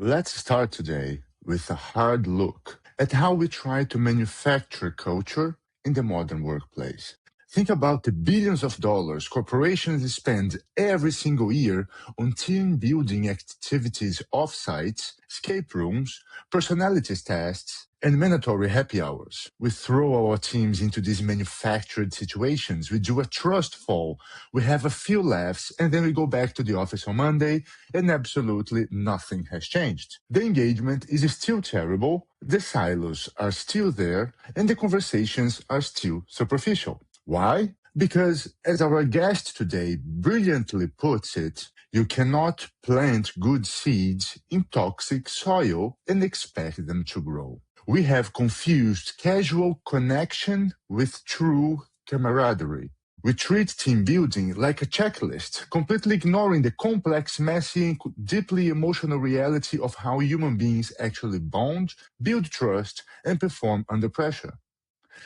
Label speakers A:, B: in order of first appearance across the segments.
A: Let's start today with a hard look at how we try to manufacture culture in the modern workplace. Think about the billions of dollars corporations spend every single year on team building activities offsites, escape rooms, personality tests, and mandatory happy hours. We throw our teams into these manufactured situations. We do a trust fall. We have a few laughs, and then we go back to the office on Monday and absolutely nothing has changed. The engagement is still terrible, the silos are still there, and the conversations are still superficial. Why? Because, as our guest today brilliantly puts it, you cannot plant good seeds in toxic soil and expect them to grow. We have confused casual connection with true camaraderie. We treat team building like a checklist, completely ignoring the complex, messy, and deeply emotional reality of how human beings actually bond, build trust, and perform under pressure.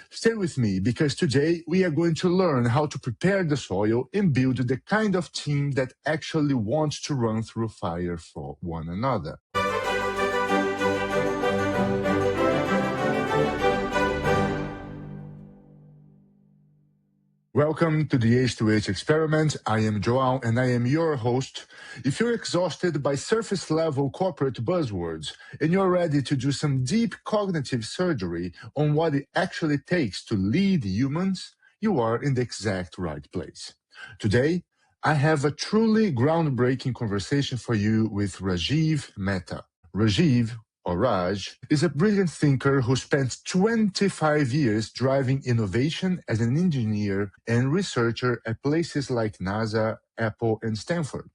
A: Stay with me because today we are going to learn how to prepare the soil and build the kind of team that actually wants to run through fire for one another. Welcome to the H2H experiment. I am Joao and I am your host. If you're exhausted by surface level corporate buzzwords and you're ready to do some deep cognitive surgery on what it actually takes to lead humans, you are in the exact right place. Today, I have a truly groundbreaking conversation for you with Rajiv Mehta. Rajiv, or Raj, is a brilliant thinker who spent 25 years driving innovation as an engineer and researcher at places like NASA, Apple, and Stanford.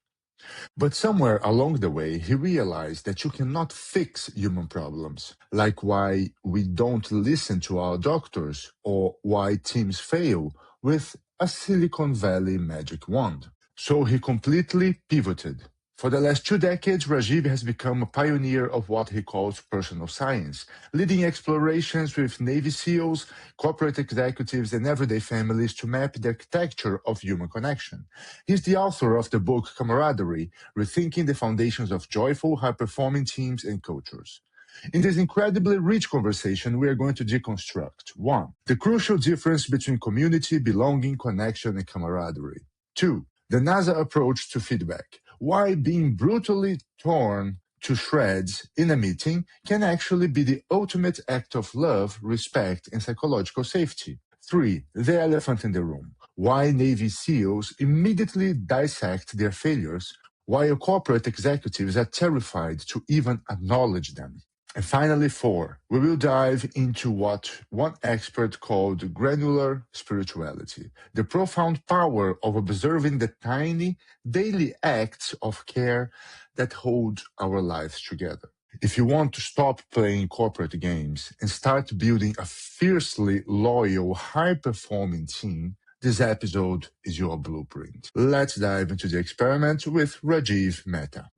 A: But somewhere along the way, he realized that you cannot fix human problems, like why we don't listen to our doctors or why teams fail, with a Silicon Valley magic wand. So he completely pivoted. For the last 2 decades, Rajiv has become a pioneer of what he calls personal science, leading explorations with Navy SEALs, corporate executives, and everyday families to map the architecture of human connection. He's the author of the book Camaraderie, Rethinking the Foundations of Joyful, High-Performing Teams and Cultures. In this incredibly rich conversation, we are going to deconstruct 1. The crucial difference between community, belonging, connection, and camaraderie. 2. The NASA approach to feedback. Why being brutally torn to shreds in a meeting can actually be the ultimate act of love, respect, and psychological safety. 3. The elephant in the room. Why Navy SEALs immediately dissect their failures, while corporate executives are terrified to even acknowledge them. And finally, 4, we will dive into what one expert called granular spirituality, the profound power of observing the tiny daily acts of care that hold our lives together. If you want to stop playing corporate games and start building a fiercely loyal, high-performing team, this episode is your blueprint. Let's dive into the experiment with Rajiv Mehta.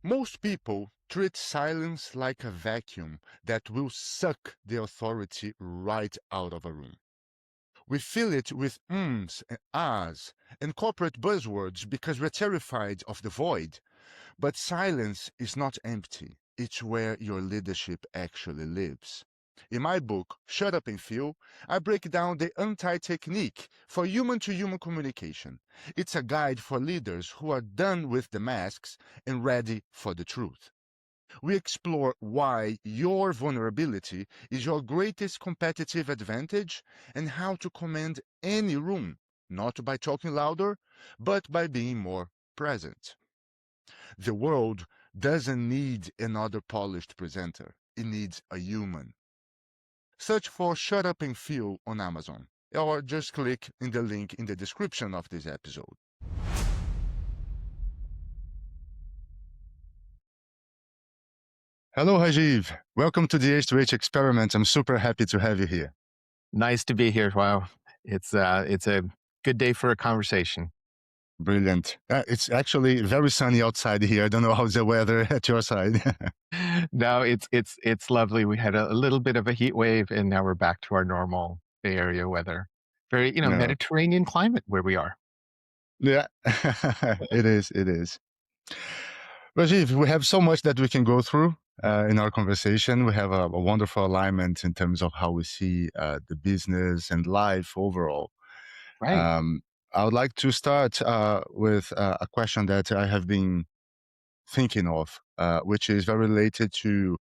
A: Most people treat silence like a vacuum that will suck the authority right out of a room. We fill it with ums and ahs and corporate buzzwords because we're terrified of the void. But silence is not empty. It's where your leadership actually lives. In my book, Shut Up and Feel, I break down the anti-technique for human-to-human communication. It's a guide for leaders who are done with the masks and ready for the truth. We explore why your vulnerability is your greatest competitive advantage and how to command any room, not by talking louder, but by being more present. The world doesn't need another polished presenter. It needs a human. Search for Shut Up and Feel on Amazon, or just click in the link in the description of this episode. Hello, Rajiv. Welcome to the H2H experiment. I'm super happy to have you here.
B: Nice to be here. Wow. It's a good day for a conversation.
A: Brilliant. It's actually very sunny outside here. I don't know how's the weather at your side.
B: No, it's lovely. We had a little bit of a heat wave and now we're back to our normal Bay Area weather. Very,
A: No.
B: Mediterranean climate where we are. Yeah, it is. It is. Rajiv, we have so much that we can go through in our conversation. We have a wonderful alignment in terms of how we see the business and life overall.
C: Right.
B: Um, I would like to start with a question that I have been thinking of, which is very related to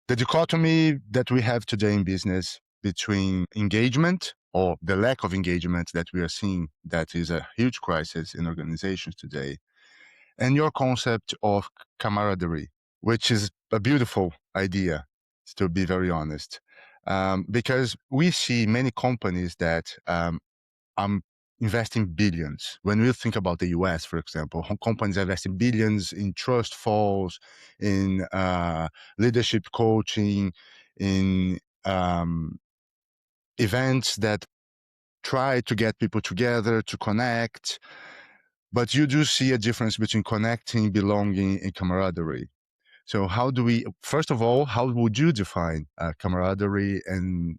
B: the dichotomy that we have today in business between engagement or the lack of engagement that we are seeing, that is a huge crisis in organizations today, and your concept of camaraderie, which is a beautiful idea, to be very honest. Because we see many companies that are investing billions. When we think about the US, for example, companies are investing billions in trust falls, in leadership coaching, in events that try to get people together to connect. But you do see a difference between connecting, belonging, and camaraderie. So, how do we, first of all, how would you define camaraderie, and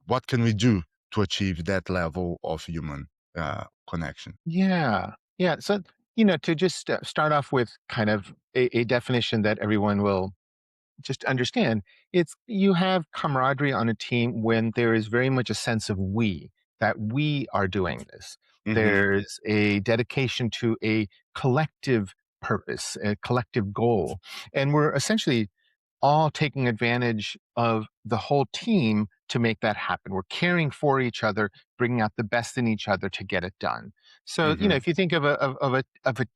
B: what can we do to achieve that level of human connection?
C: Yeah. Yeah. So, to just start off with kind of a definition that everyone will just understand, it's you have camaraderie on a team when there is very much a sense of we, that we are doing this.
B: Mm-hmm.
C: There's a dedication to a collective purpose, a collective goal. And we're essentially all taking advantage of the whole team to make that happen. We're caring for each other, bringing out the best in each other to get it done. So,
B: Mm-hmm.
C: if you think of a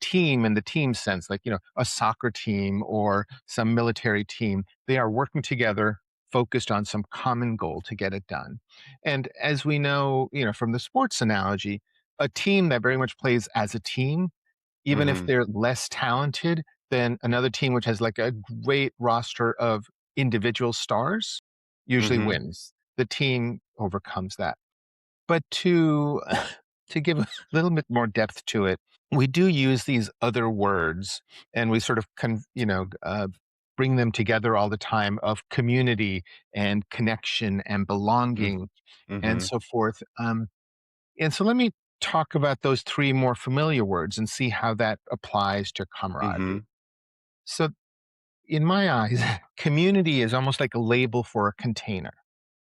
C: team in the team sense, like a soccer team or some military team, they are working together, focused on some common goal to get it done. And as we know, from the sports analogy, a team that very much plays as a team, even if
B: Mm-hmm.
C: they're less talented than another team which has like a great roster of individual stars, usually
B: Mm-hmm.
C: wins. The team overcomes that. But to to give a little bit more depth to it, we do use these other words, and we sort of bring them together all the time, of community and connection and belonging and
B: Mm-hmm.
C: so forth. And so let me talk about those three more familiar words and see how that applies to
B: Mm-hmm.
C: camaraderie. So, in my eyes, community is almost like a label for a container.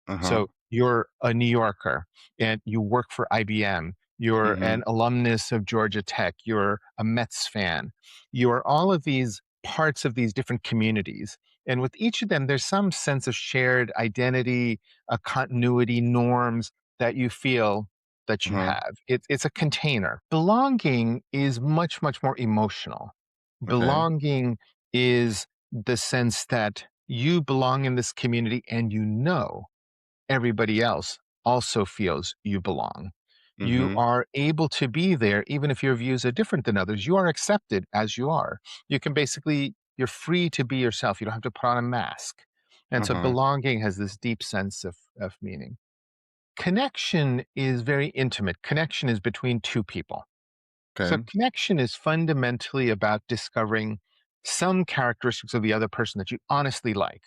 B: Uh-huh.
C: So, you're a New Yorker and you work for IBM. You're
B: Mm-hmm.
C: an alumnus of Georgia Tech. You're a Mets fan. You're all of these parts of these different communities. And with each of them, there's some sense of shared identity, a continuity, norms that you feel that you
B: Uh-huh.
C: have. It's a container. Belonging is much, much more emotional.
B: Okay.
C: Belonging is the sense that you belong in this community and everybody else also feels you belong. You
B: Mm-hmm.
C: are able to be there even if your views are different than others. You are accepted as you are. You're free to be yourself. You don't have to put on a mask. And so
B: Uh-huh.
C: belonging has this deep sense of meaning. Connection is very intimate. Connection is between two people. So
B: Okay.
C: connection is fundamentally about discovering some characteristics of the other person that you honestly like.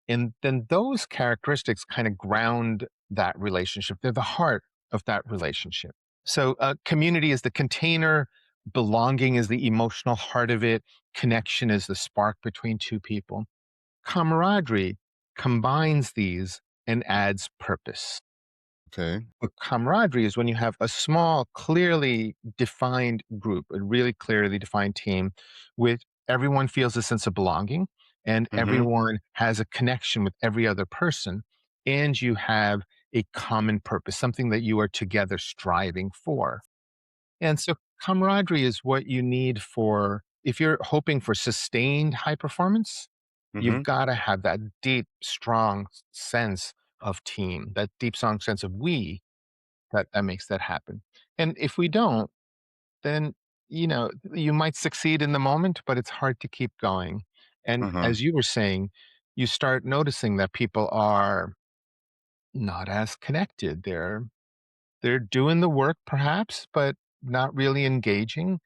C: And then those characteristics kind of ground that relationship. They're the heart of that relationship. So, community is the container, belonging is the emotional heart of it, connection is the spark between two people. Camaraderie combines these and adds purpose.
B: Okay.
C: But camaraderie is when you have a small, clearly defined group, a really clearly defined team, with everyone feels a sense of belonging and
B: Mm-hmm.
C: everyone has a connection with every other person. And you have a common purpose, something that you are together striving for. And so camaraderie is what you need for, if you're hoping for sustained high performance, you've
B: Mm-hmm.
C: got to have that deep, strong sense of team, that deep, strong sense of we that makes that happen. And if we don't, then you might succeed in the moment, but it's hard to keep going. And
B: Uh-huh.
C: as you were saying, you start noticing that people are not as connected. They're doing the work perhaps, but not really engaging.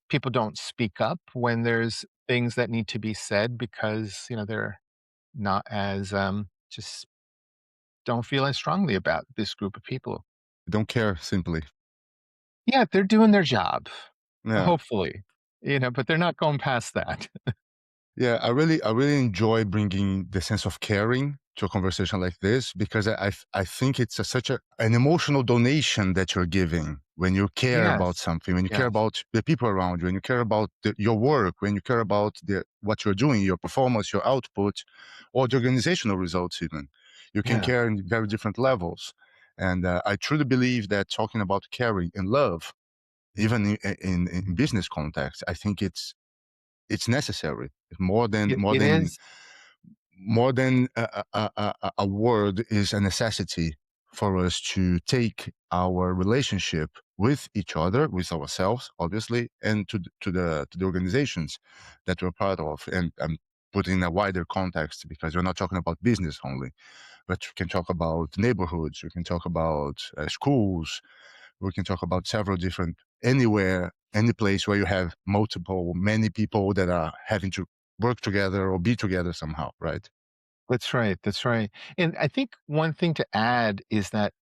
C: People don't speak up when there's things that need to be said because they're not as just don't feel as strongly about this group of people.
B: Don't care simply.
C: Yeah, they're doing their job,
B: Yeah.
C: hopefully, but they're not going past that.
B: Yeah, I really enjoy bringing the sense of caring to a conversation like this because I think it's an emotional donation that you're giving when you care about
C: Yes.
B: something, when you care
C: Yes.
B: about the people around you, when you care about your work, when you care about what you're doing, your performance, your output, or the organizational results. Even you can
C: Yeah.
B: care in very different levels, and I truly believe that talking about caring and love, even in business context, I think it's necessary more than
C: It
B: more
C: it
B: than
C: is.
B: more than a word is a necessity for us to take our relationship with each other, with ourselves, obviously, and to the organizations that we're part of. And I'm putting in a wider context because we're not talking about business only, but we can talk about neighborhoods, we can talk about schools, we can talk about several different anywhere, any place where you have many people that are having to work together or be together somehow, right?
C: That's right. That's right. And I think one thing to add is that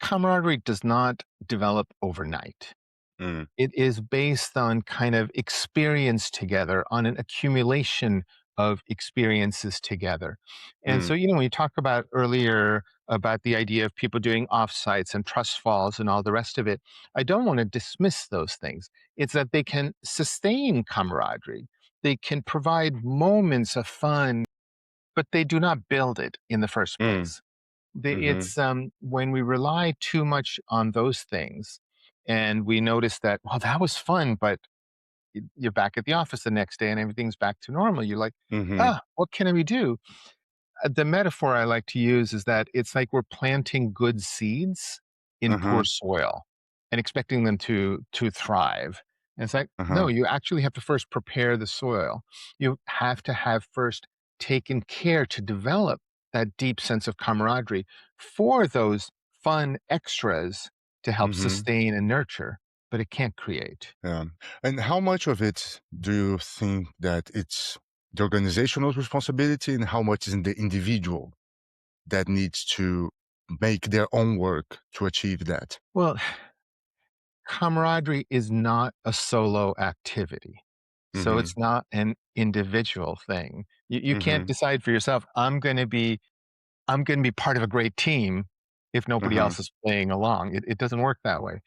C: camaraderie does not develop overnight.
B: Mm,
C: It is based on kind of experience together, on an accumulation of experiences together. And
B: mm,
C: so, when you talk about earlier about the idea of people doing offsites and trust falls and all the rest of it, I don't want to dismiss those things. It's that they can sustain camaraderie. They can provide moments of fun, but they do not build it in the first
B: mm,
C: place.
B: mm-hmm,
C: It's when we rely too much on those things and we notice that, well, that was fun, but you're back at the office the next day and everything's back to normal. You're like,
B: mm-hmm,
C: what can we do? The metaphor I like to use is that it's like we're planting good seeds in poor
B: uh-huh,
C: soil and expecting them to thrive. And it's like, no,
B: uh-huh.
C: you actually have to first prepare the soil. You have to have first taken care to develop that deep sense of camaraderie for those fun extras to help
B: Mm-hmm.
C: sustain and nurture, but it can't create.
B: Yeah. And how much of it do you think that it's the organizational responsibility and how much is in the individual that needs to make their own work to achieve that?
C: Well, camaraderie is not a solo activity. So
B: Mm-hmm,
C: it's not an individual thing. You can't
B: mm-hmm,
C: decide for yourself, I'm going to be part of a great team if nobody
B: uh-huh,
C: else is playing along. It doesn't work that way.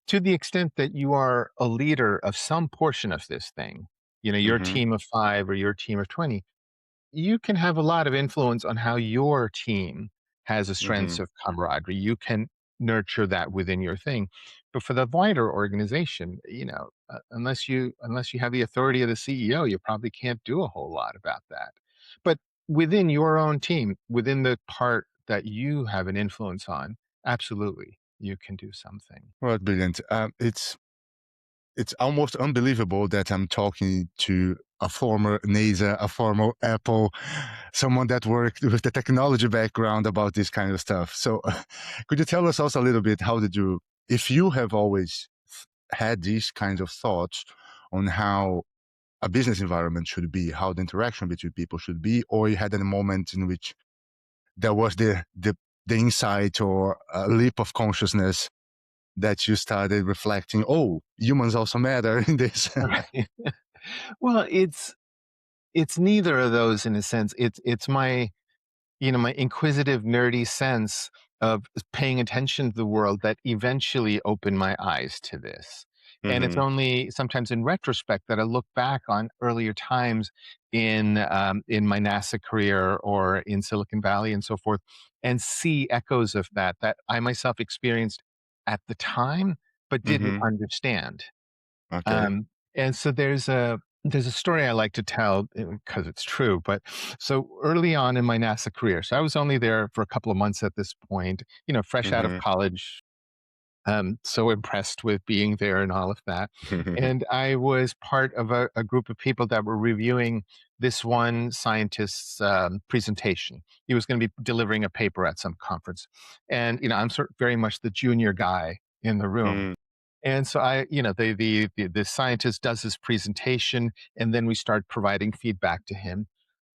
C: To the extent that you are a leader of some portion of this thing, your
B: mm-hmm,
C: team of 5 or your team of 20, you can have a lot of influence on how your team has a
B: mm-hmm.
C: sense of camaraderie. You can nurture that within your thing. But for the wider organization, unless you have the authority of the CEO, you probably can't do a whole lot about that. But within your own team, within the part that you have an influence on, absolutely, you can do something.
B: Well, brilliant. It's almost unbelievable that I'm talking to a former NASA, a former Apple, someone that worked with the technology background about this kind of stuff. So, could you tell us also a little bit if you have always had these kinds of thoughts on how a business environment should be, how the interaction between people should be, or you had a moment in which there was the insight or a leap of consciousness that you started reflecting, oh, humans also matter in this.
C: Right. Well, it's neither of those in a sense. It's my inquisitive, nerdy sense of paying attention to the world that eventually opened my eyes to this. And it's
B: Mm-hmm.
C: only sometimes in retrospect that I look back on earlier times in my NASA career or in Silicon Valley and so forth, and see echoes of that I myself experienced at the time but didn't
B: Mm-hmm.
C: understand.
B: Okay.
C: And so there's a story I like to tell because it's true. But so early on in my NASA career, so I was only there for a couple of months at this point, fresh out of
B: Mm-hmm.
C: college, so impressed with being there and all of that. And I was part of a group of people that were reviewing this one scientist's presentation. He was going to be delivering a paper at some conference. And, I'm very much the junior guy in the room. And so the scientist does his presentation, and then we start providing feedback to him.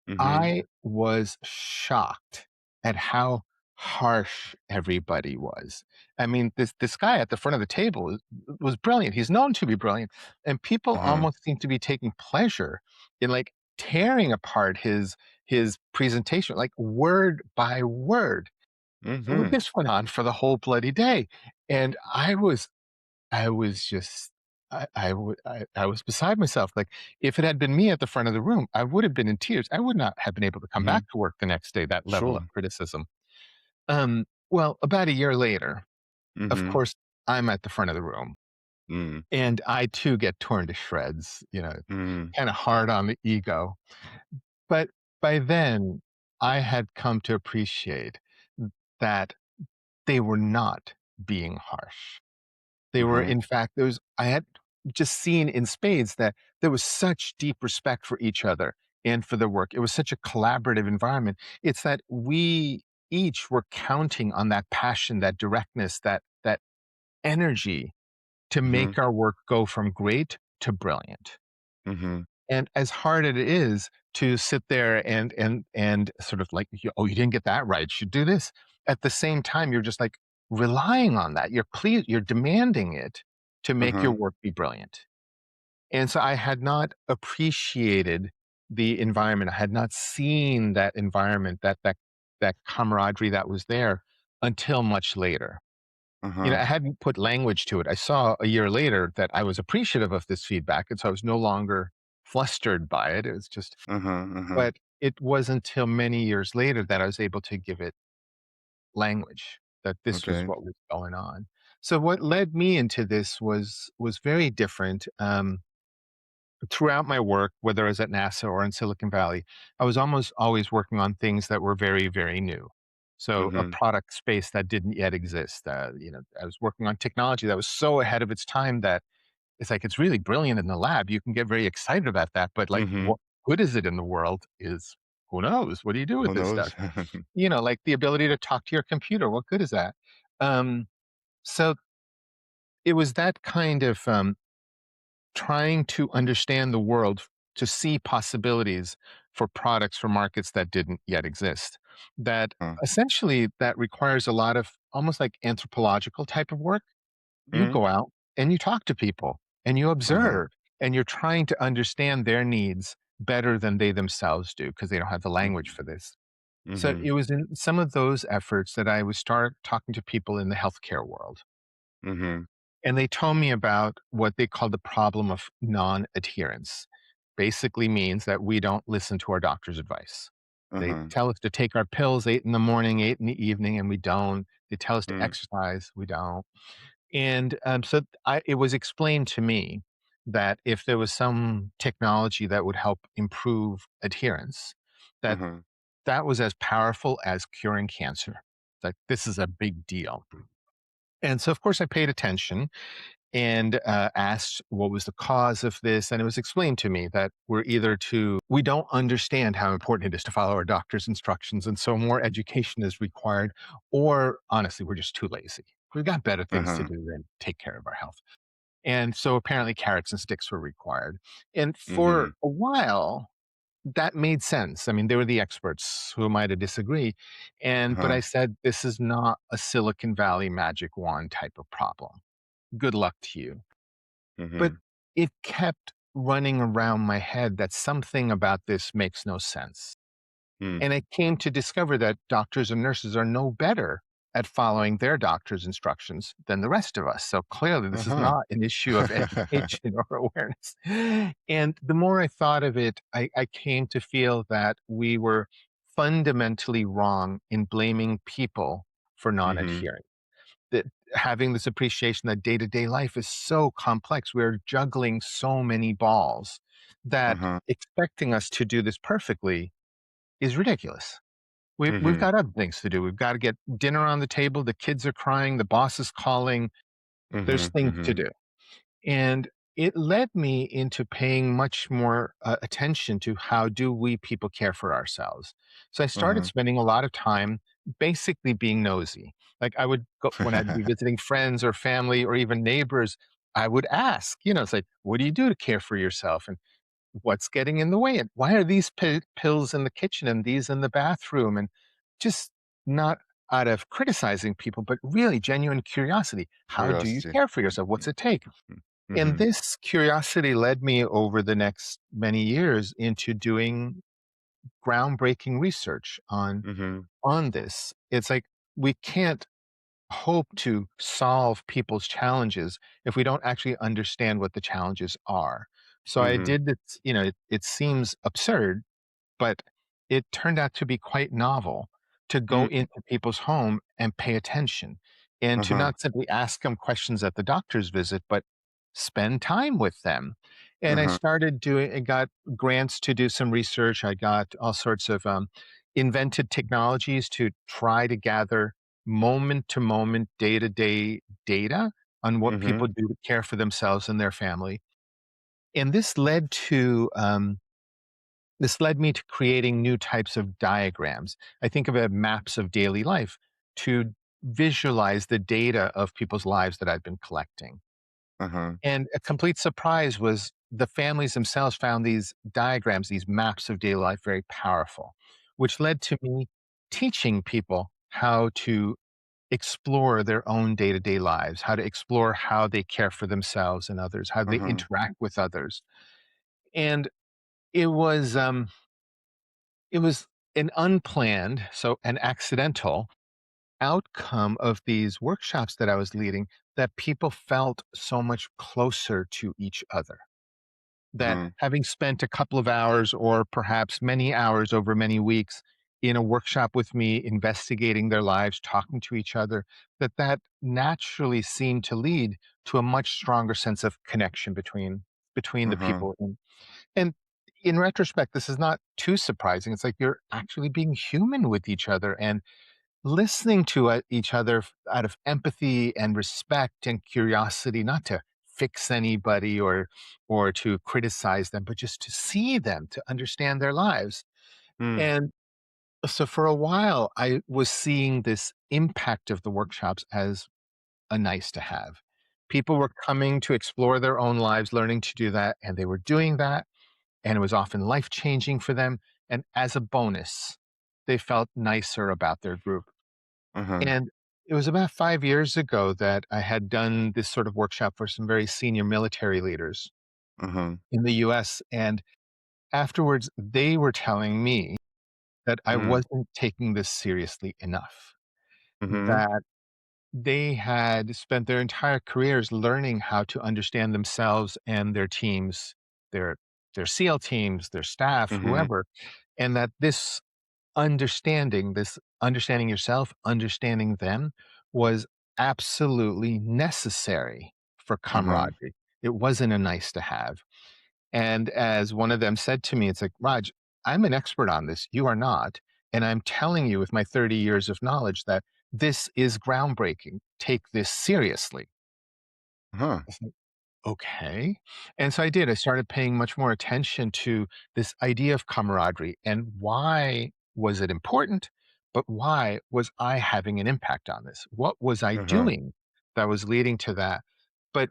B: Mm-hmm.
C: I was shocked at how harsh everybody was. I mean, this guy at the front of the table was brilliant. He's known to be brilliant, and people
B: Uh-huh.
C: almost seem to be taking pleasure in like tearing apart his presentation, like word by word.
B: Mm-hmm.
C: This went on for the whole bloody day, and I was just I was beside myself. Like, if it had been me at the front of the room, I would have been in tears. I would not have been able to come
B: Mm-hmm.
C: back to work the next day, that level of
B: Sure.
C: criticism. Well, about a year later, of
B: Mm-hmm.
C: course, I'm at the front of the room,
B: Mm.
C: and I too get torn to shreds,
B: Mm.
C: kinda hard on the ego. But by then, I had come to appreciate that they were not being harsh. They were,
B: Uh-huh.
C: in fact, I had just seen in spades that there was such deep respect for each other and for their work. It was such a collaborative environment. It's that we each were counting on that passion, that directness, that energy to
B: Mm-hmm.
C: make our work go from great to brilliant.
B: Mm-hmm.
C: And as hard as it is to sit there and sort of like, "Oh, you didn't get that right, you should do this." At the same time, you're just, like, relying on that. You're demanding it to make your
B: Uh-huh.
C: work be brilliant. And so I had not appreciated the environment. I had not seen that environment, that camaraderie that was there until much later.
B: Uh-huh.
C: I hadn't put language to it. I saw a year later that I was appreciative of this feedback, and so I was no longer flustered by it. It was just,
B: Uh-huh. Uh-huh.
C: but it wasn't until many years later that I was able to give it language, that this was
B: Okay.
C: what was going on. So what led me into this was very different. Throughout my work, whether I was at NASA or in Silicon Valley, I was almost always working on things that were very, very new. So a
B: Mm-hmm.
C: product space that didn't yet exist. I was working on technology that was so ahead of its time that it's like it's really brilliant in the lab. You can get very excited about that, but like,
B: Mm-hmm.
C: what good is it in the world? Is who knows? What do you do with
B: Who
C: this stuff?
B: knows?
C: Like the ability to talk to your computer. What good is that? Um, so it was that kind of trying to understand the world, to see possibilities for products for markets that didn't yet exist, that
B: Uh,
C: essentially that requires a lot of almost like anthropological type of work. You
B: mm.
C: go out and you talk to people and you
B: Uh-huh.
C: observe, and you're trying to understand their needs better than they themselves do because they don't have the language
B: Mm-hmm.
C: for this. So
B: Mm-hmm.
C: it was in some of those efforts that I would start talking to people in the healthcare world,
B: Mm-hmm.
C: and they told me about what they call the problem of non-adherence. Basically means that we don't listen to our doctor's advice. They
B: Uh-huh.
C: tell us to take our pills 8 in the morning, 8 in the evening, and we don't. They tell us to
B: Mm.
C: exercise, we don't. And it was explained to me that if there was some technology that would help improve adherence, that
B: Uh-huh.
C: that was as powerful as curing cancer. Like, this is a big deal. And so, of course, I paid attention and asked what was the cause of this. And it was explained to me that we don't understand how important it is to follow our doctor's instructions. And so more education is required, or honestly, we're just too lazy. We've got better things to
B: Uh-huh.
C: do than take care of our health. And so apparently carrots and sticks were required. And
B: Mm-hmm.
C: for a while, that made sense. I mean, they were the experts. Who am I to disagree? But
B: Uh-huh.
C: I said, this is not a Silicon Valley magic wand type of problem. Good luck to you. But
B: Mm-hmm.
C: it kept running around my head that something about this makes no sense.
B: Mm.
C: And I came to discover that doctors and nurses are no better at following their doctor's instructions than the rest of us. So clearly, this is
B: Uh-huh.
C: not an issue of education or awareness. And the more I thought of it, I came to feel that we were fundamentally wrong in blaming people for non
B: Mm-hmm.
C: adhering, that having this appreciation that day-to-day life is so complex. We're juggling so many balls that
B: Uh-huh.
C: expecting us to do this perfectly is ridiculous. We've
B: Mm-hmm.
C: got other things to do. We've got to get dinner on the table. The kids are crying. The boss is calling. There's
B: Mm-hmm.
C: things to
B: Mm-hmm.
C: do. And it led me into paying much more attention to how do we people care for ourselves. So I started
B: Uh-huh.
C: spending a lot of time basically being nosy. Like, I would go when I'd be visiting friends or family or even neighbors, I would ask, it's like, what do you do to care for yourself? And what's getting in the way? And why are these pills in the kitchen and these in the bathroom? And just not out of criticizing people, but really genuine curiosity. How do you
B: Curiosity.
C: care for yourself? What's it take? And
B: Mm-hmm.
C: this curiosity led me over the next many years into doing groundbreaking research
B: Mm-hmm.
C: on this. It's like we can't hope to solve people's challenges if we don't actually understand what the challenges are. So I
B: Mm-hmm.
C: did this, it seems absurd, but it turned out to be quite novel to go
B: Mm.
C: into people's home and pay attention and to
B: Uh-huh.
C: not simply ask them questions at the doctor's visit, but spend time with them. And I
B: Uh-huh.
C: started doing, I got grants to do some research. I got all sorts of invented technologies to try to gather moment to moment, day to day data on what
B: Mm-hmm.
C: people do to care for themselves and their family. And this led me to creating new types of diagrams. I think of it maps of daily life to visualize the data of people's lives that I've been collecting.
B: Uh-huh.
C: And a complete surprise was the families themselves found these diagrams, these maps of daily life, very powerful, which led to me teaching people how to explore their own day to day lives, how to explore how they care for themselves and others, how they
B: Uh-huh.
C: interact with others. And it was, um, It was an unplanned, so an accidental outcome of these workshops that I was leading that people felt so much closer to each other. That
B: Uh-huh.
C: having spent a couple of hours or perhaps many hours over many weeks in a workshop with me, investigating their lives, talking to each other, that naturally seemed to lead to a much stronger sense of connection between the
B: Uh-huh.
C: people. And in retrospect, this is not too surprising. It's like you're actually being human with each other and listening to each other out of empathy and respect and curiosity, not to fix anybody or to criticize them, but just to see them, to understand their lives.
B: Mm.
C: And so for a while, I was seeing this impact of the workshops as a nice to have. People were coming to explore their own lives, learning to do that, and they were doing that and it was often life changing for them. And as a bonus, they felt nicer about their group.
B: Uh-huh.
C: And it was about 5 years ago that I had done this sort of workshop for some very senior military leaders
B: Uh-huh.
C: in the US. And afterwards, they were telling me that I
B: Mm.
C: wasn't taking this seriously enough,
B: Mm-hmm.
C: that they had spent their entire careers learning how to understand themselves and their teams, their their SEAL teams, their staff,
B: Mm-hmm.
C: whoever, and that this understanding yourself, understanding them was absolutely necessary for
B: Uh-huh.
C: camaraderie. It wasn't a nice to have. And as one of them said to me, it's like, Raj, I'm an expert on this. You are not. And I'm telling you with my 30 years of knowledge that this is groundbreaking. Take this seriously.
B: Uh-huh.
C: Okay. And so I did. I started paying much more attention to this idea of camaraderie and why was it important, but why was I having an impact on this? What was I
B: Uh-huh.
C: doing that was leading to that? But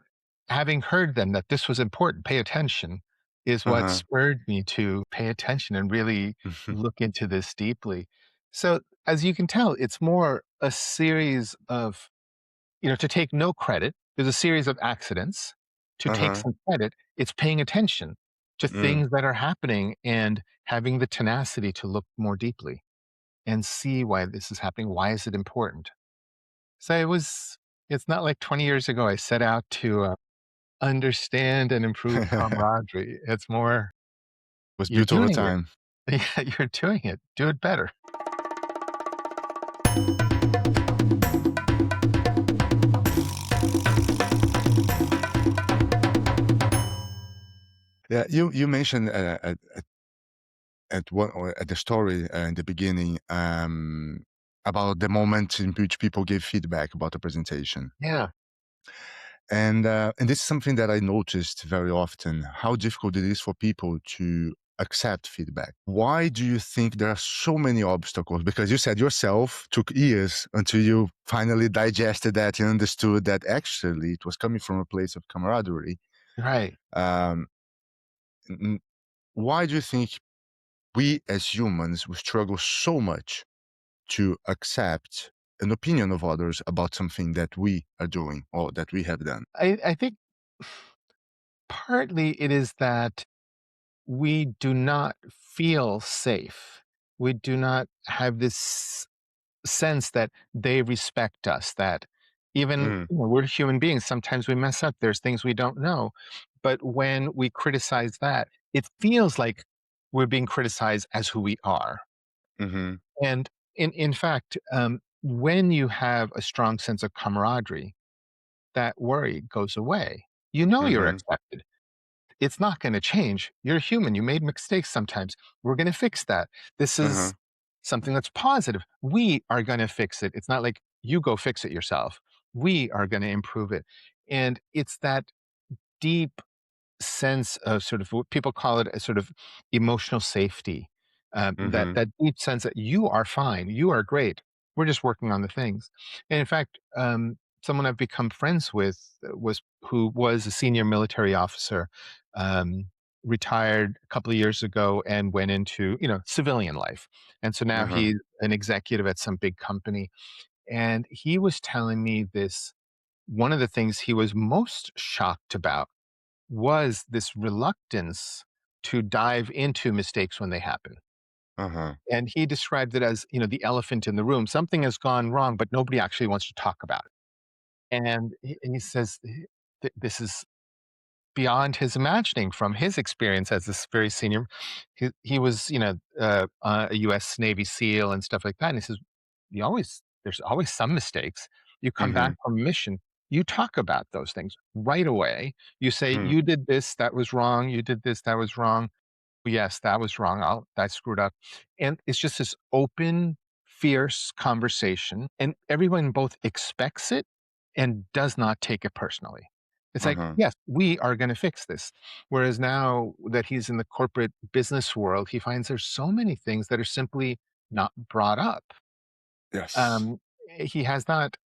C: having heard them that this was important, pay attention, is what
B: Uh-huh.
C: spurred me to pay attention and really look into this deeply. So as you can tell, it's more a series of to take no credit. There's a series of accidents. To take
B: Uh-huh.
C: some credit, it's paying attention to
B: Mm.
C: things that are happening and having the tenacity to look more deeply and see why this is happening. Why is it important? So it's not like 20 years ago I set out to understand and improve camaraderie. It's more,
B: Was
C: you're
B: built over
C: doing it.
B: time.
C: Yeah, you're doing it. Do it better.
B: Yeah, you mentioned at one or at the story in the beginning about the moment in which people gave feedback about the presentation,
C: Yeah,
B: and this is something that I noticed very often how difficult it is for people to accept feedback. Why do you think there are so many obstacles? Because you said yourself took years until you finally digested that and understood that actually it was coming from a place of camaraderie.
C: right.
B: Um, n- why do you think we as humans we struggle so much to accept an opinion of others about something that we are doing or that we have done.
C: I think partly it is that we do not feel safe. We do not have this sense that they respect us, that even
B: Mm,
C: we're human beings. Sometimes we mess up. There's things we don't know. But when we criticize that, it feels like we're being criticized as who we are.
B: mm-hmm,
C: And in fact, when you have a strong sense of camaraderie, that worry goes away. You know you're
B: mm-hmm,
C: accepted. It's not going to change. You're human. You made mistakes sometimes. We're going to fix that. This
B: uh-huh,
C: is something that's positive. We are going to fix it. It's not like you go fix it yourself. We are going to improve it. And it's that deep sense of sort of what people call it a sort of emotional safety. That
B: mm-hmm,
C: that deep sense that you are fine, you are great. We're just working on the things. And in fact, someone I've become friends with was who was a senior military officer, um, retired a couple of years ago and went into civilian life, and so now
B: uh-huh,
C: he's an executive at some big company. And he was telling me this. One of the things he was most shocked about was this reluctance to dive into mistakes when they happen.
B: uh-huh,
C: And he described it as, the elephant in the room. Something has gone wrong, but nobody actually wants to talk about it. And he says this is beyond his imagining from his experience as this very senior. He was, a U.S. Navy SEAL and stuff like that. And he says, there's always some mistakes. You come
B: mm-hmm,
C: back from a mission, you talk about those things right away. You say,
B: mm,
C: you did this, that was wrong. You did this, that was wrong. Yes, that was wrong. I screwed up. And it's just this open, fierce conversation. And everyone both expects it and does not take it personally. It's like,
B: uh-huh,
C: yes, we are going to fix this. Whereas now that he's in the corporate business world, he finds there's so many things that are simply not brought up.
B: yes,
C: Um, he has not,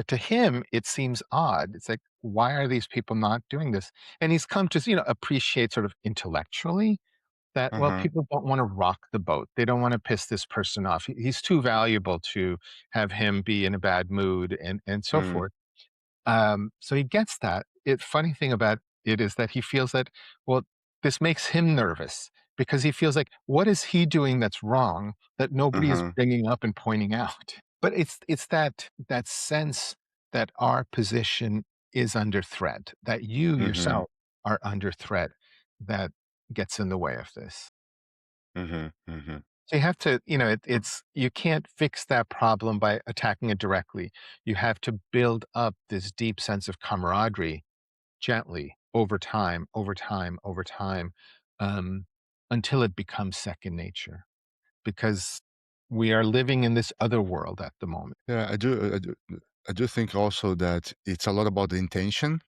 C: to him, it seems odd. It's like, why are these people not doing this? And he's come to, appreciate sort of intellectually that, well,
B: uh-huh,
C: people don't wanna rock the boat. They don't wanna piss this person off. He's too valuable to have him be in a bad mood and so
B: mm,
C: forth. So he gets that. Funny thing about it is that he feels that, well, this makes him nervous because he feels like, what is he doing that's wrong that nobody is
B: uh-huh,
C: bringing up and pointing out? But it's that sense that our position is under threat, that you
B: mm-hmm,
C: yourself are under threat that gets in the way of this.
B: mm-hmm, mm-hmm.
C: So you have to, it's you can't fix that problem by attacking it directly. You have to build up this deep sense of camaraderie gently over time, over time, over time, um, until it becomes second nature. Because we are living in this other world at the moment.
B: Yeah, I do think also that it's a lot about the intention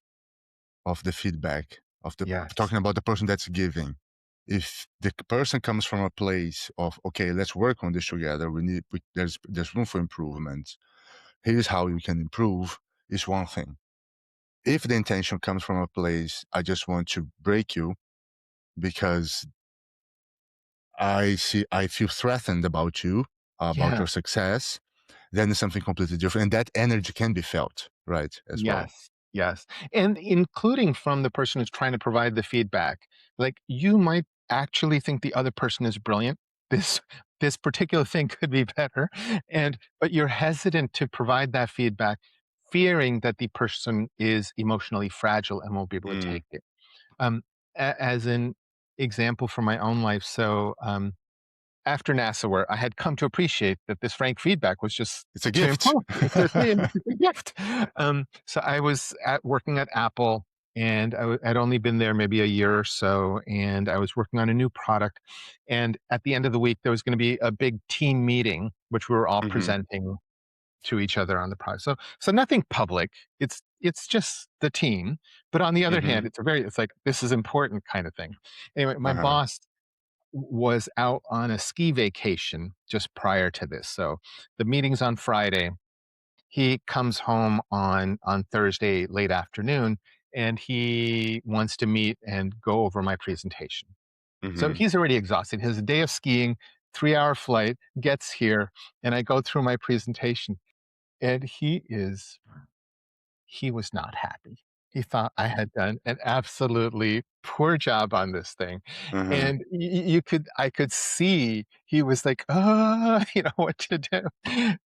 B: of the feedback of the
C: Yes.
B: talking about the person that's giving. If the person comes from a place of, okay, let's work on this together, there's room for improvement, here's how you can improve, is one thing. If the intention comes from a place, I just want to break you because I feel threatened about you, about
C: Yeah.
B: your success, then it's something completely different, and that energy can be felt, right, as well.
C: Yes, yes, and including from the person who's trying to provide the feedback. Like, you might actually think the other person is brilliant. This this particular thing could be better, but you're hesitant to provide that feedback, fearing that the person is emotionally fragile and won't be able to
B: Mm,
C: take it. Um, as an example from my own life, so, after NASA, where I had come to appreciate that this frank feedback was just
B: it's a
C: too
B: gift.
C: important. It's a gift. So I was working at Apple, and I'd only been there maybe a year or so, and I was working on a new product. And at the end of the week, there was going to be a big team meeting, which we were all
B: Hmm.
C: presenting to each other on the product. So nothing public. It's just the team. But on the other
B: Hmm.
C: hand, it's like this is important kind of thing. Anyway, my
B: Uh-huh.
C: boss was out on a ski vacation just prior to this. So the meeting's on Friday. He comes home on Thursday late afternoon, and he wants to meet and go over my presentation. So
B: Hmm.
C: he's already exhausted. His day of skiing, 3-hour flight, gets here, and I go through my presentation. And he was not happy. He thought I had done an absolutely poor job on this thing.
B: Uh-huh.
C: And I could see he was like, you know what to do.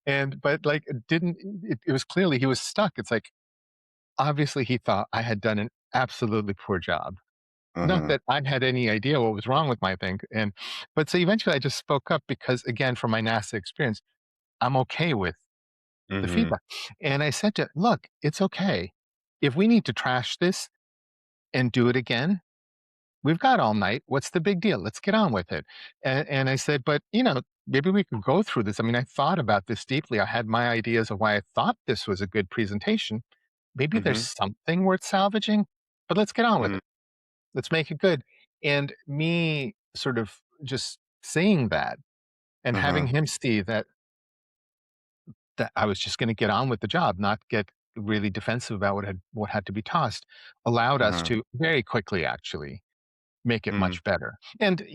C: And, but like, it was clearly he was stuck. It's like, obviously he thought I had done an absolutely poor job. Not
B: Uh-huh.
C: that I had any idea what was wrong with my thing. But so eventually I just spoke up because, again, from my NASA experience, I'm okay with the
B: Mm-hmm.
C: feedback. And I said to, look, it's okay. If we need to trash this and do it again, we've got all night. What's the big deal? Let's get on with it. And I said, but maybe we can go through this. I mean, I thought about this deeply. I had my ideas of why I thought this was a good presentation. Maybe there's
B: Mm-hmm.
C: something worth salvaging, but let's get on with
B: Mm-hmm.
C: it. Let's make it good. And me sort of just saying that and having
B: Uh-huh.
C: him see that I was just going to get on with the job, not get really defensive about what had to be tossed, allowed us
B: Uh-huh.
C: to very quickly actually make it
B: Mm-hmm.
C: much better. And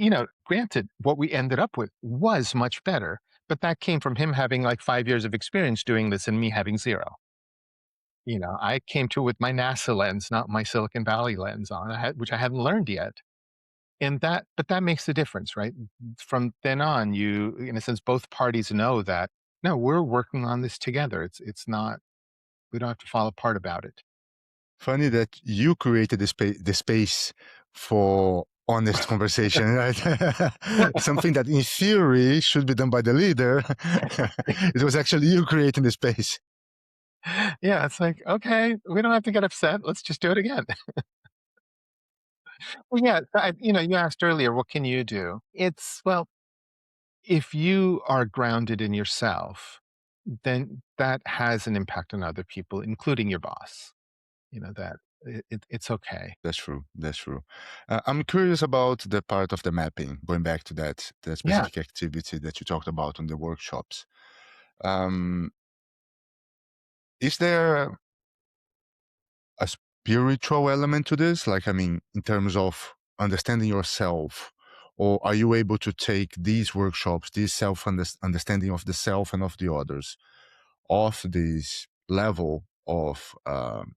C: granted, what we ended up with was much better, but that came from him having like 5 years of experience doing this and me having zero. I came to it with my NASA lens, not my Silicon Valley lens on, which I hadn't learned yet. But that makes the difference, right? From then on, in a sense, both parties know that no, we're working on this together. It's not, we don't have to fall apart about it.
B: Funny that you created the space for honest conversation, right? Something that in theory should be done by the leader. It was actually you creating the space.
C: Yeah, it's like, okay, we don't have to get upset. Let's just do it again. Well, yeah, you asked earlier, what can you do? Well, if you are grounded in yourself, then that has an impact on other people, including your boss. That it's okay.
B: That's true. That's true. I'm curious about the part of the mapping, going back to that, the
C: Yeah.
B: specific activity that you talked about on the workshops. Um, is there a spiritual element to this? Like, I mean, in terms of understanding yourself, or are you able to take these workshops, this understanding of the self and of the others, off this level of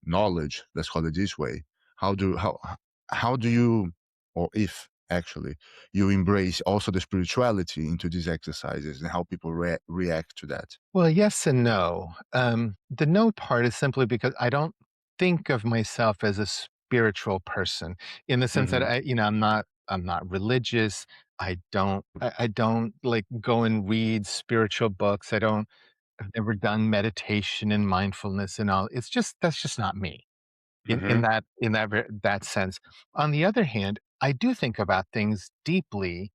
B: knowledge? Let's call it this way. How do you, or if actually you embrace also the spirituality into these exercises and how people react to that?
C: Well, yes and no. The no part is simply because I don't think of myself as a spiritual person in the sense that
B: Mm-hmm.
C: I'm not religious. I don't like go and read spiritual books. I've never done meditation and mindfulness and all. That's just not me
B: Mm-hmm.
C: that sense. On the other hand, I do think about things deeply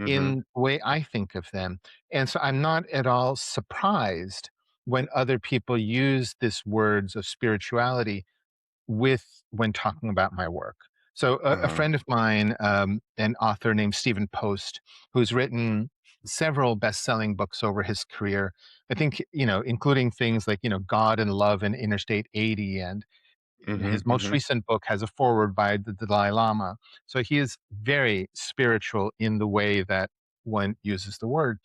B: Mm-hmm.
C: in the way I think of them. And so I'm not at all surprised when other people use this words of spirituality when talking about my work. So a
B: Uh-huh.
C: friend of mine, an author named Stephen Post, who's written several best-selling books over his career, I think, including things like, God and Love and Interstate 80, and
B: Mm-hmm.
C: his most
B: Mm-hmm.
C: recent book has a foreword by the Dalai Lama. So he is very spiritual in the way that one uses the word.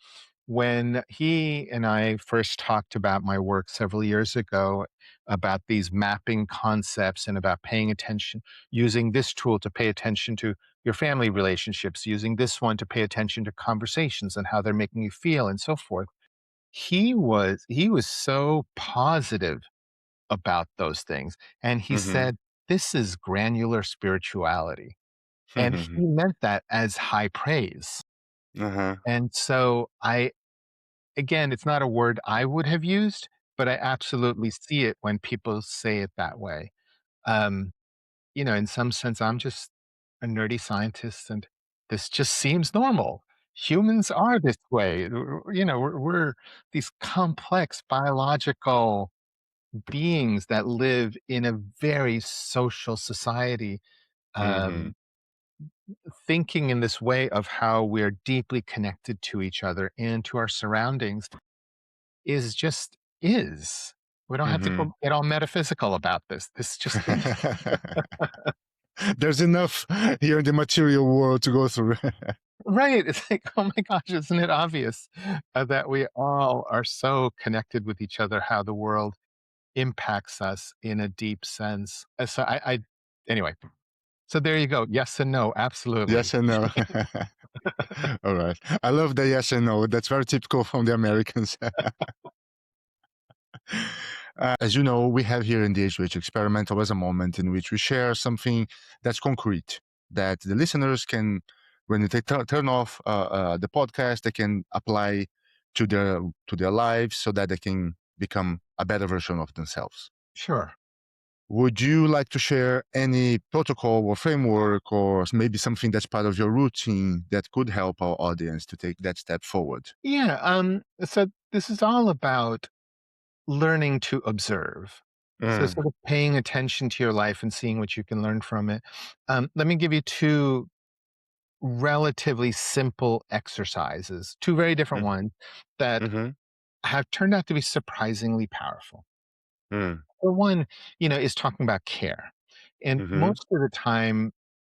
C: When he and I first talked about my work several years ago, about these mapping concepts and about paying attention, using this tool to pay attention to your family relationships, using this one to pay attention to conversations and how they're making you feel and so forth. He was so positive about those things. And he
B: Mm-hmm.
C: said, this is granular spirituality. And he meant that as high praise.
B: Uh-huh.
C: And so again, it's not a word I would have used, but I absolutely see it when people say it that way. Um, in some sense, I'm just a nerdy scientist and this just seems normal. Humans are this way. We're these complex biological beings that live in a very social society,
B: Mm-hmm.
C: um, thinking in this way of how we're deeply connected to each other and to our surroundings is just is. We don't have to
B: Mm-hmm.
C: go get all metaphysical about this. This just is.
B: There's enough here in the material world to go through.
C: Right. It's like, oh my gosh, isn't it obvious that we all are so connected with each other, how the world impacts us in a deep sense. Anyway, so there you go. Yes and no. Absolutely.
B: Yes and no. All right. I love the yes and no. That's very typical from the Americans. As you know, we have here in the H2H experiment always a moment in which we share something that's concrete that the listeners can, when they turn off the podcast, they can apply to their lives so that they can become a better version of themselves.
C: Sure.
B: Would you like to share any protocol or framework or maybe something that's part of your routine that could help our audience to take that step forward?
C: Yeah. So this is all about learning to observe. So
B: Mm,
C: sort of paying attention to your life and seeing what you can learn from it. Let me give you two relatively simple exercises, two very different
B: mm,
C: ones that
B: mhm,
C: have turned out to be surprisingly powerful.
B: mm,
C: For one, is talking about care. And
B: mhm,
C: most of the time,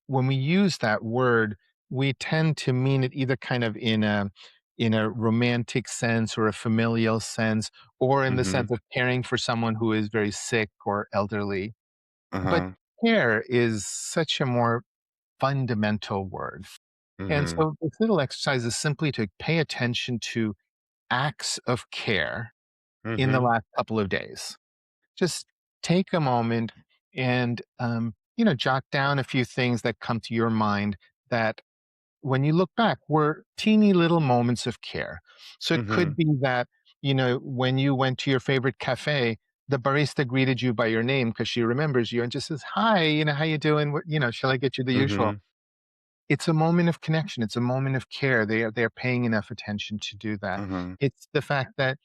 C: when we use that word, we tend to mean it either kind of in a romantic sense or a familial sense, or in the
B: mhm,
C: sense of caring for someone who is very sick or elderly. But
B: uh-huh,
C: care is such a more fundamental word. And
B: mhm,
C: so this little exercise is simply to pay attention to acts of care in the
B: mhm,
C: last couple of days. Just take a moment and jot down a few things that come to your mind that when you look back were teeny little moments of care. So it could
B: mhm,
C: be that when you went to your favorite cafe, the barista greeted you by your name because she remembers you and just says, hi, how you doing, shall I get you the usual?
B: mhm,
C: It's a moment of connection. It's a moment of care. They're paying enough attention to do that.
B: mhm,
C: It's the fact that,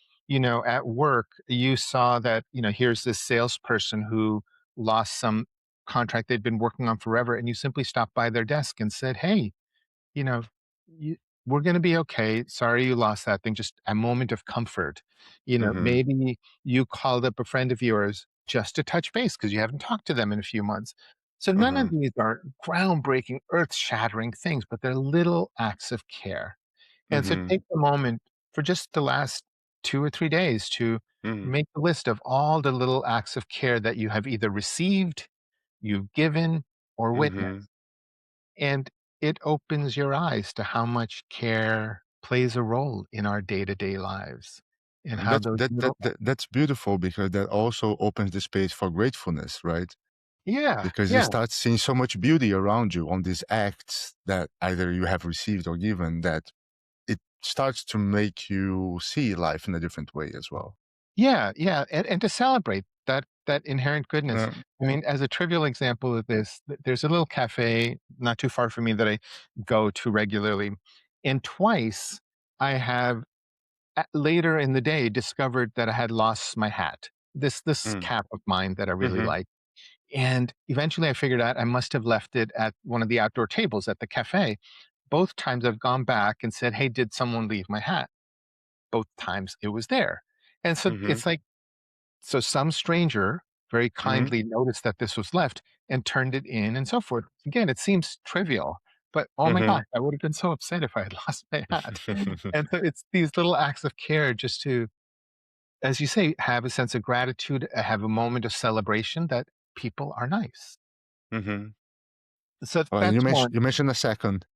C: at work, you saw that, here's this salesperson who lost some contract they'd been working on forever, and you simply stopped by their desk and said, hey, you know, you, we're going to be okay. Sorry you lost that thing. Just a moment of comfort.
B: mhm,
C: Maybe you called up a friend of yours just to touch base because you haven't talked to them in a few months. So none of
B: mhm,
C: these are groundbreaking, earth shattering things, but they're little acts of care. And so
B: mhm,
C: take a moment for just the last 2 or 3 days to
B: mhm,
C: make a list of all the little acts of care that you have either received, you've given, or
B: mhm.
C: witnessed. And it opens your eyes to how much care plays a role in our day-to-day lives and
B: And
C: how
B: that's
C: those
B: that, that
C: little
B: that that's beautiful because that also opens the space for gratefulness, right?
C: Yeah,
B: Because you
C: yeah,
B: start seeing so much beauty around you on these acts that either you have received or given that it starts to make you see life in a different way as well.
C: yeah, yeah, and to celebrate that inherent goodness.
B: Um,
C: I mean, as a trivial example of this, there's a little cafe not too far from me that I go to regularly, and twice I have, later in the day, discovered that I had lost my hat. This
B: mm,
C: cap of mine that I really
B: mhm,
C: like. And eventually I figured out I must have left it at one of the outdoor tables at the cafe. Both times I've gone back and said, hey, did someone leave my hat? Both times it was there. And so
B: mhm,
C: it's like, so some stranger very
B: mhm,
C: kindly noticed that this was left and turned it in and so forth. Again, it seems trivial, but oh my
B: mhm.
C: gosh, I would have been so upset if I had lost my hat. And so it's these little acts of care just to, as you say, have a sense of gratitude, have a moment of celebration that people are nice.
B: Mhm.
C: So
B: Oh, and
C: that's
B: you mentioned
C: one.
B: you mentioned a second.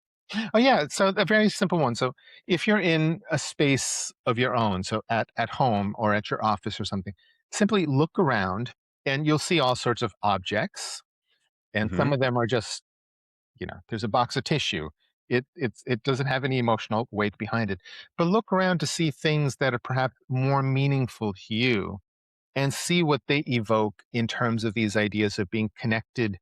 C: Oh yeah, so a very simple one. So if you're in a space of your own, so at home or at your office or something, simply look around and you'll see all sorts of objects, and some
B: Mhm,
C: of them are just, there's a box of tissue. It doesn't have any emotional weight behind it. But look around to see things that are perhaps more meaningful to you and see what they evoke in terms of these ideas of being connected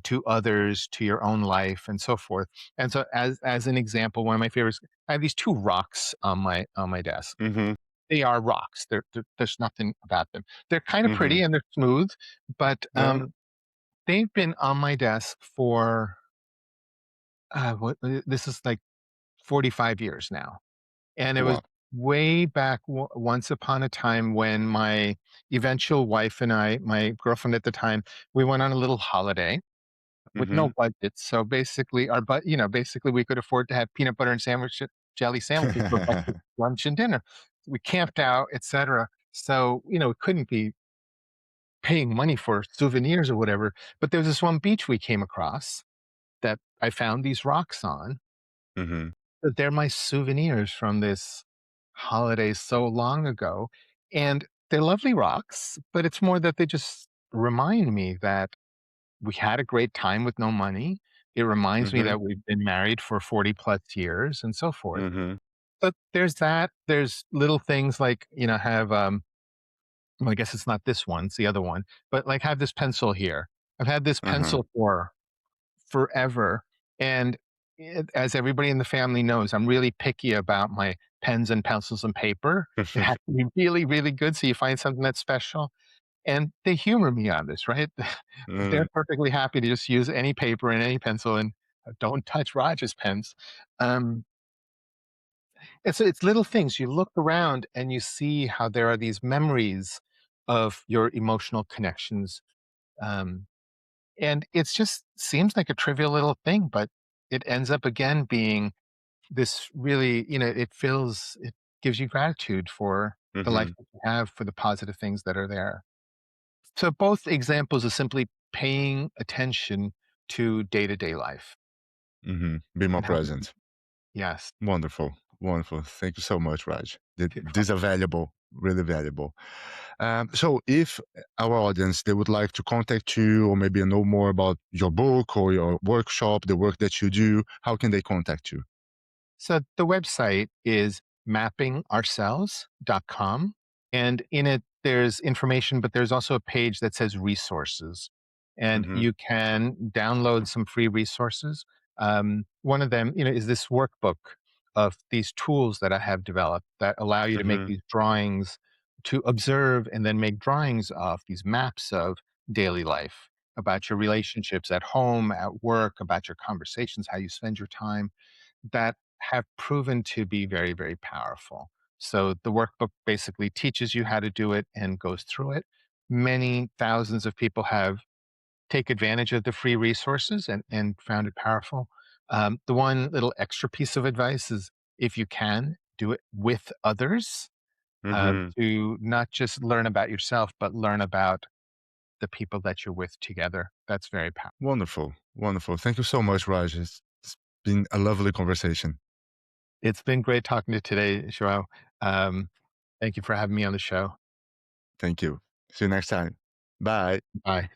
C: to others, to your own life, and so forth. And so, as an example, one of my favorites, I have these two rocks on my desk.
B: mhm,
C: They are rocks. There's nothing about them. They're kind of
B: mhm.
C: pretty and they're smooth, but
B: Yeah.
C: they've been on my desk for this is like 45 years now. And it was
B: Wow.
C: way back once upon a time when my eventual wife and I, my girlfriend at the time, we went on a little holiday with no
B: Mhm.
C: budget. So basically, basically we could afford to have peanut butter and jelly sandwiches for breakfast, lunch, and dinner. We camped out, etc. So we couldn't be paying money for souvenirs or whatever. But there was this one beach we came across that I found these rocks on.
B: Mhm.
C: But they're my souvenirs from this holiday so long ago. And they're lovely rocks, but it's more that they just remind me that we had a great time with no money. It reminds me
B: Mhm.
C: that we've been married for 40 plus years and so forth.
B: Mhm.
C: But there's that. There's little things like, have, well, I guess it's not this one, it's the other one, but like have this pencil here. I've had this
B: Uh-huh.
C: pencil for forever. And as everybody in the family knows, I'm really picky about my pens and pencils and paper. It has to be really, really good. So you find something that's special. And they humor me on this, right? They're
B: Mm.
C: perfectly happy to just use any paper and any pencil and don't touch Raj's pens. Um, and so it's little things. You look around and you see how there are these memories of your emotional connections. Um, and it's just seems like a trivial little thing, but it ends up again being this really, it gives you gratitude for the life
B: Mhm.
C: that you have, for the positive things that are there. So both examples of simply paying attention to day-to-day life
B: Mhm. Be more
C: and how we
B: present.
C: yes.
B: Wonderful. Wonderful. Thank you so much, Raj. These are valuable, really valuable. So if our audience, they would like to contact you or maybe know more about your book or your workshop, the work that you do, how can they contact you?
C: So the website is mappingourselves.com. And in it, there's information, but there's also a page that says resources. And
B: Mhm.
C: you can download some free resources. One of them, is this workbook of these tools that I have developed that allow you to make
B: Mhm.
C: these drawings, to observe and then make drawings of these maps of daily life, about your relationships at home, at work, about your conversations, how you spend your time, that have proven to be very, very powerful. So the workbook basically teaches you how to do it and goes through it. Many thousands of people have take advantage of the free resources and found it powerful. The one little extra piece of advice is if you can do it with others,
B: Mhm.
C: to not just learn about yourself, but learn about the people that you're with together. That's very powerful.
B: Wonderful. Wonderful. Thank you so much, Raj. It's been a lovely conversation.
C: It's been great talking to you today, Joao. Um, Thank you for having me on the show.
B: Thank you. See you next time. Bye.
C: Bye.